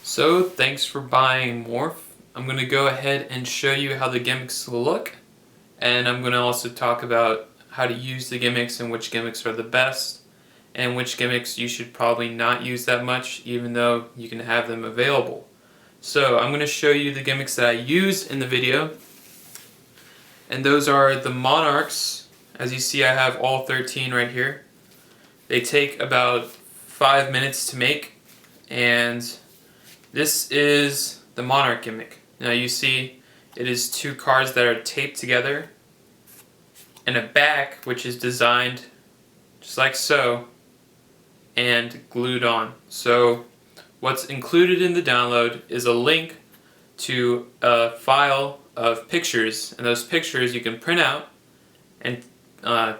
So thanks for buying Morph. I'm going to go ahead and show you how the gimmicks will look, and I'm going to also talk about how to use the gimmicks and which gimmicks are the best and which gimmicks you should probably not use that much even though you can have them available. So I'm going to show you the gimmicks that I use in the video, and those are the Monarchs. As you see, I have all 13 right here. They take about 5 minutes to make, and this is the Monarch gimmick. Now you see it is two cards that are taped together and a back which is designed just like so and glued on. So what's included in the download is a link to a file of pictures, and those pictures you can print out and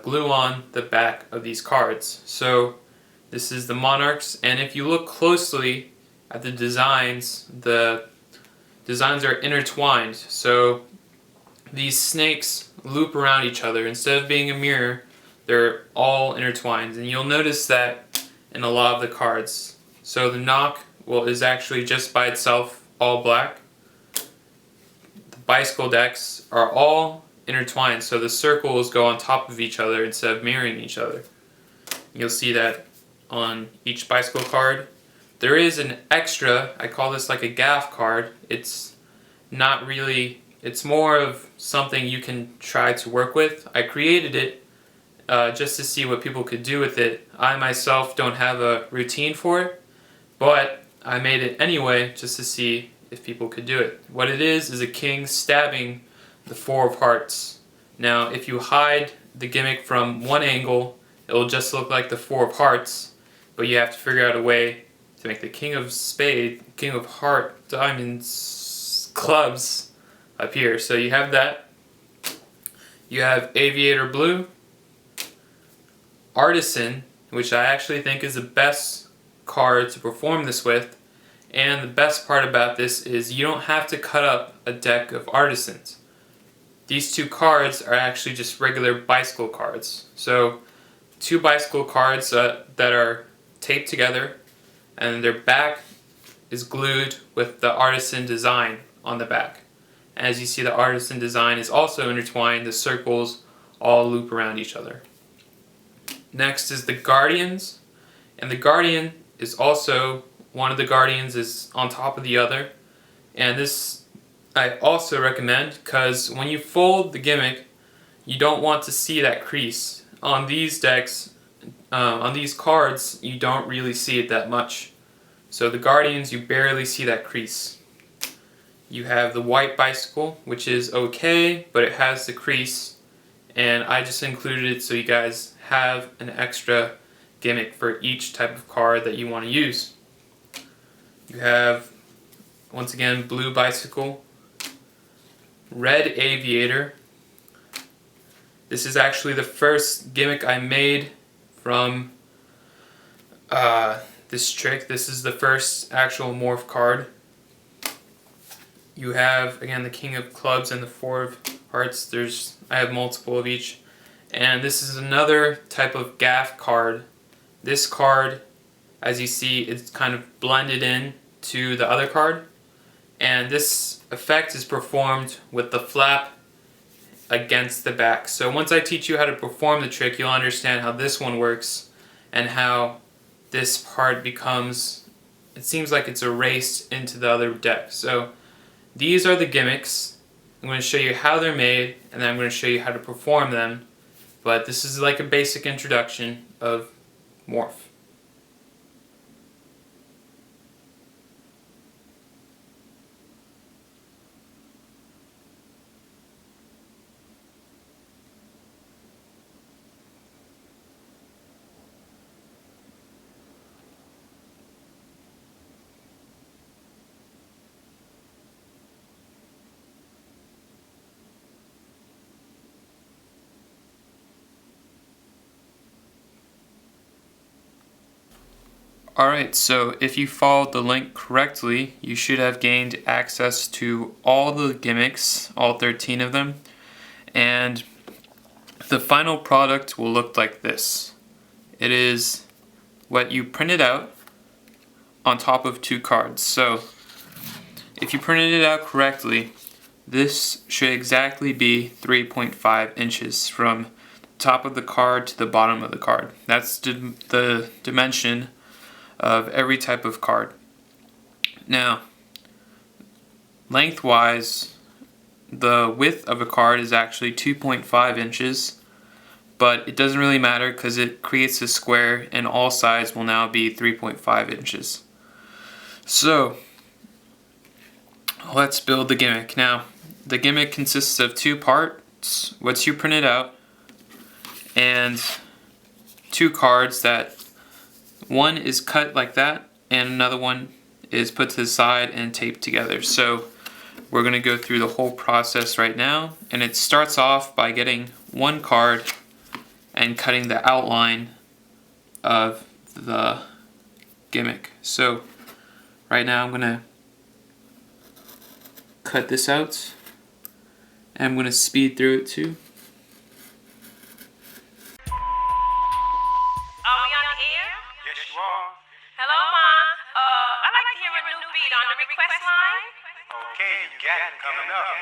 glue on the back of these cards. So this is the Monarchs, and if you look closely at the designs are intertwined. So these snakes loop around each other. Instead of being a mirror, they're all intertwined. And you'll notice that in a lot of the cards. So the knock is actually just by itself all black. The bicycle decks are all intertwined, so the circles go on top of each other instead of mirroring each other. You'll see that on each bicycle card. There is an extra, I call this like a gaff card. It's not really, it's more of something you can try to work with. I created it just to see what people could do with it. I myself don't have a routine for it, but I made it anyway just to see if people could do it. What it is a king stabbing the four of hearts. Now if you hide the gimmick from one angle, it'll just look like the four of hearts, but you have to figure out a way to make the king of spade, king of heart, diamonds, clubs up here. So you have that. You have Aviator Blue, Artisan, which I actually think is the best card to perform this with. And the best part about this is you don't have to cut up a deck of Artisans. These two cards are actually just regular bicycle cards. So two bicycle cards that are taped together, and their back is glued with the Artisan design on the back. As you see, the Artisan design is also intertwined. The circles all loop around each other. Next is the Guardians, and the Guardian is also, one of the Guardians is on top of the other, and this I also recommend because when you fold the gimmick, you don't want to see that crease. On these decks, on these cards, you don't really see it that much. So the Guardians, you barely see that crease. You have the white bicycle, which is okay, but it has the crease, and I just included it so you guys have an extra gimmick for each type of card that you want to use. You have, once again, blue bicycle, red aviator. This is actually the first gimmick I made from this trick. This is the first actual Morph card. You have, again, the king of clubs and the four of hearts. I have multiple of each. And this is another type of gaff card. This card, as you see, it's kind of blended in to the other card. And this effect is performed with the flap against the back. So once I teach you how to perform the trick, you'll understand how this one works and how this part becomes, it seems like it's erased into the other deck. So these are the gimmicks. I'm going to show you how they're made, and then I'm going to show you how to perform them. But this is like a basic introduction of Morph. Alright, so if you followed the link correctly, you should have gained access to all the gimmicks, all 13 of them, and the final product will look like this. It is what you printed out on top of 2 cards. So if you printed it out correctly, this should exactly be 3.5 inches from top of the card to the bottom of the card. That's the dimension of every type of card. Now, lengthwise, the width of a card is actually 2.5 inches, but it doesn't really matter because it creates a square and all sides will now be 3.5 inches. So, let's build the gimmick. Now, the gimmick consists of 2 parts, what you printed out, and 2 cards that one is cut like that and another one is put to the side and taped together. So we're going to go through the whole process right now, and it starts off by getting 1 card and cutting the outline of the gimmick. So right now I'm going to cut this out and I'm going to speed through it too. Hello, Ma. I'd like to hear a new beat on the request line. Okay, you got it coming up.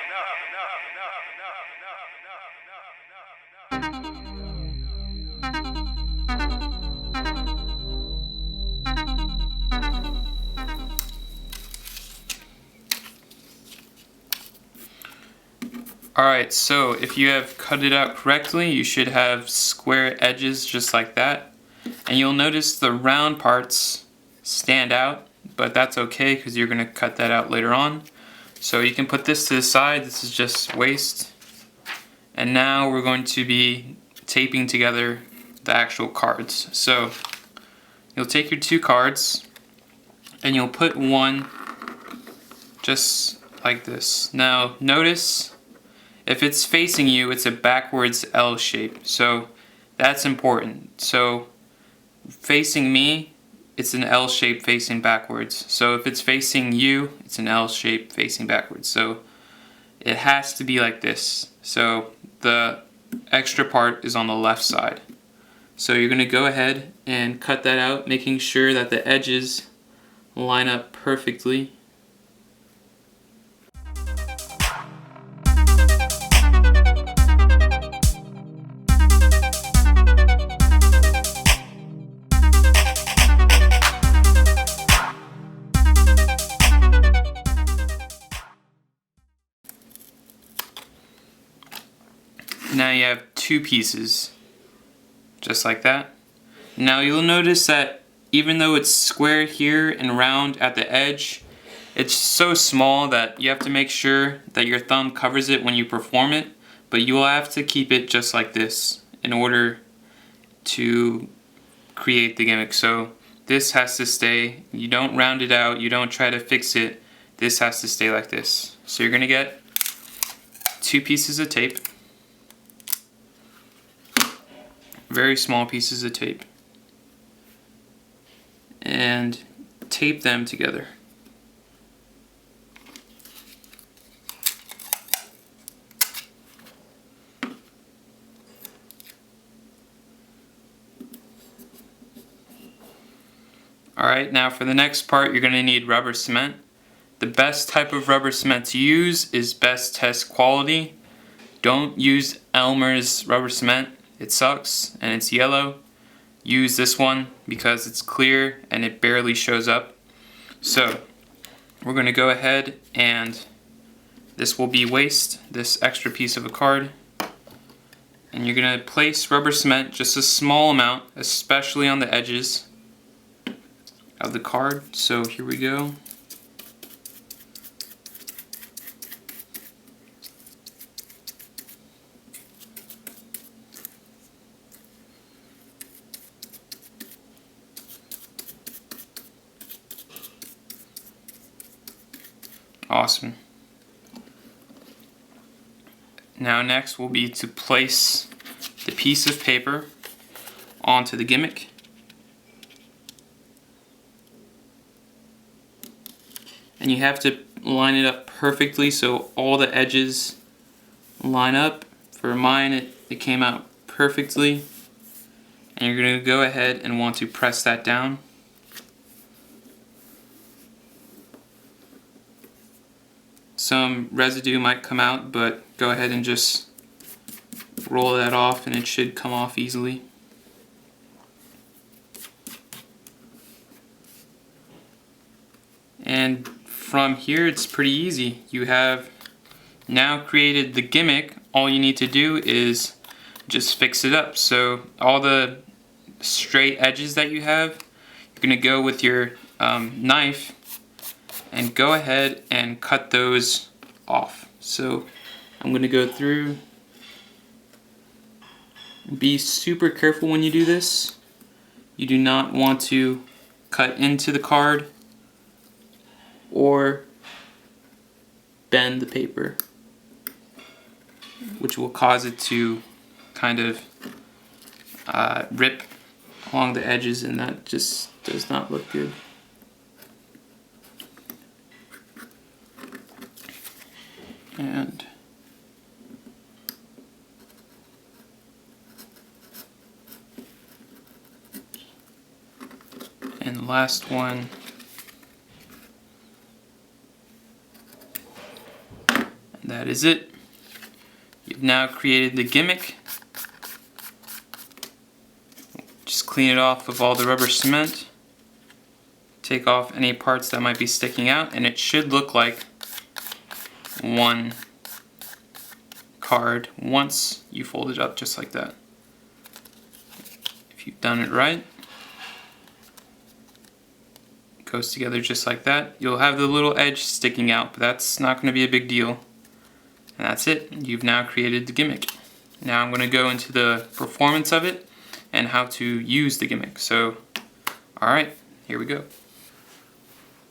Alright, so if you have cut it out correctly, you should have square edges just like that. And you'll notice the round parts stand out, but that's okay because you're going to cut that out later on. So you can put this to the side. This is just waste. And now we're going to be taping together the actual cards. So you'll take your 2 cards and you'll put one just like this. Now notice if it's facing you, it's a backwards L shape. So that's important. So facing me, it's an L shape facing backwards. So if it's facing you, it's an L shape facing backwards. So it has to be like this. So the extra part is on the left side. So you're going to go ahead and cut that out, making sure that the edges line up perfectly. Now you have 2 pieces, just like that. Now you'll notice that even though it's square here and round at the edge, it's so small that you have to make sure that your thumb covers it when you perform it, but you will have to keep it just like this in order to create the gimmick. So this has to stay, you don't round it out, you don't try to fix it, this has to stay like this. So you're going to get 2 pieces of tape. Very small pieces of tape, and tape them together. Alright, now for the next part you're going to need rubber cement. The best type of rubber cement to use is Best Test Quality. Don't use Elmer's rubber cement. It sucks and it's yellow. Use this one because it's clear and it barely shows up. So we're going to go ahead and this will be waste, this extra piece of a card. And you're going to place rubber cement just a small amount, especially on the edges of the card. So here we go. Awesome. Now next will be to place the piece of paper onto the gimmick. And you have to line it up perfectly so all the edges line up. For mine it came out perfectly. And you're going to go ahead and want to press that down. some residue might come out, but go ahead and just roll that off and it should come off easily. And from here it's pretty easy. You have now created the gimmick. All you need to do is just fix it up. So all the straight edges that you have, you're going to go with your knife and go ahead and cut those off. So I'm going to go through. Be super careful when you do this. You do not want to cut into the card or bend the paper, which will cause it to kind of rip along the edges, and that just does not look good. And the last one. And that is it. You've now created the gimmick. Just clean it off of all the rubber cement. Take off any parts that might be sticking out, and it should look like one card once you fold it up just like that. If you've done it right, it goes together just like that. You'll have the little edge sticking out, but that's not going to be a big deal. And that's it. You've now created the gimmick. Now I'm going to go into the performance of it and how to use the gimmick. So, alright, here we go.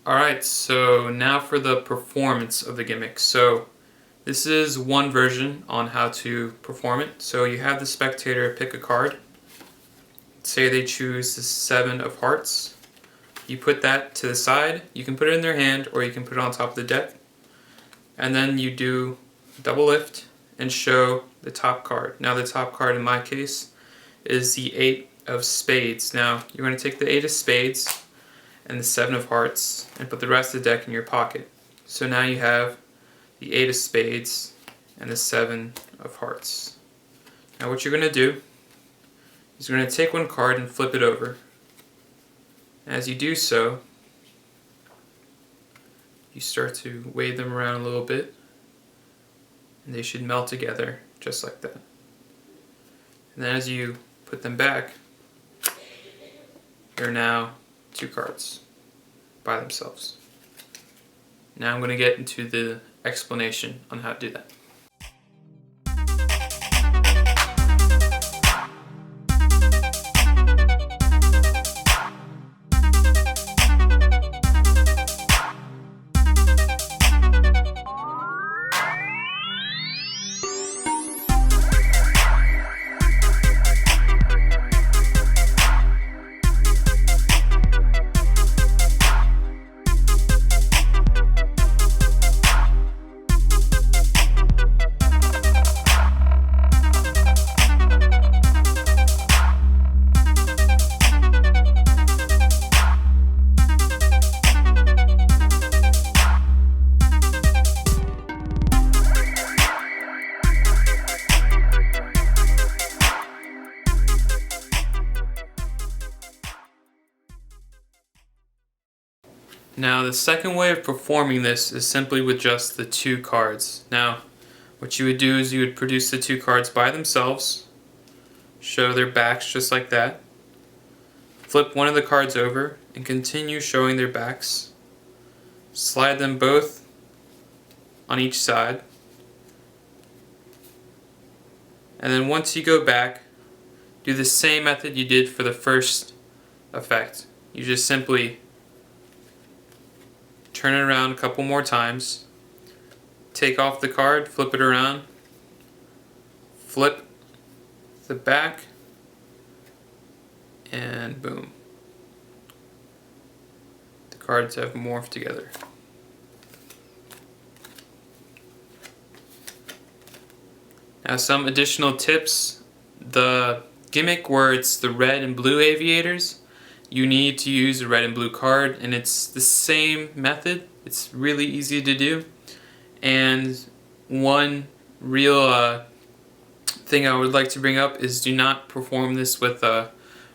Alright, so now for the performance of the gimmick. So this is one version on how to perform it. So you have the spectator pick a card. Say they choose the 7 of hearts. You put that to the side. You can put it in their hand or you can put it on top of the deck. And then you do double lift and show the top card. Now the top card in my case is the 8 of spades. Now you're going to take the 8 of spades and the 7 of hearts and put the rest of the deck in your pocket. So now you have the 8 of spades and the 7 of hearts. Now what you're going to do is you're going to take one card and flip it over. As you do so, you start to wave them around a little bit, and they should melt together just like that. And then as you put them back, they're now 2 cards by themselves. Now I'm going to get into the explanation on how to do that. Now the second way of performing this is simply with just the 2 cards. Now what you would do is you would produce the 2 cards by themselves, show their backs just like that, flip one of the cards over and continue showing their backs, slide them both on each side, and then once you go back, do the same method you did for the first effect. You just simply turn it around a couple more times, take off the card, flip it around, flip the back, and boom. The cards have morphed together. Now some additional tips. The gimmick where it's the red and blue aviators, you need to use a red and blue card, and it's the same method. It's really easy to do, And one real thing I would like to bring up is do not perform this with a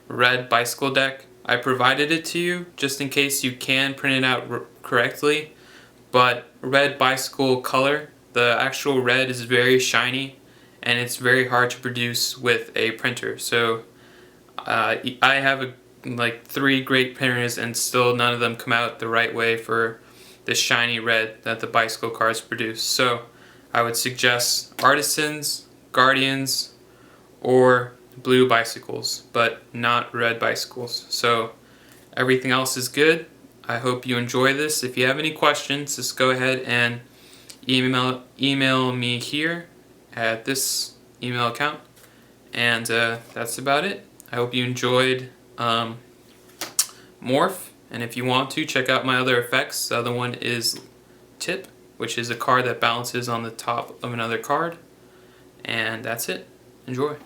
red bicycle deck. I provided it to you just in case you can print it out correctly, but red bicycle color, the actual red is very shiny and it's very hard to produce with a printer. So I have like 3 great printers and still none of them come out the right way for the shiny red that the bicycle cars produce. So I would suggest Artisans, Guardians, or blue bicycles, but not red bicycles. So everything else is good. I hope you enjoy this. If you have any questions, just go ahead and email me here at this email account. And that's about it. I hope you enjoyed Morph. And if you want to, check out my other effects. The other one is Tip, which is a card that balances on the top of another card. And that's it. Enjoy.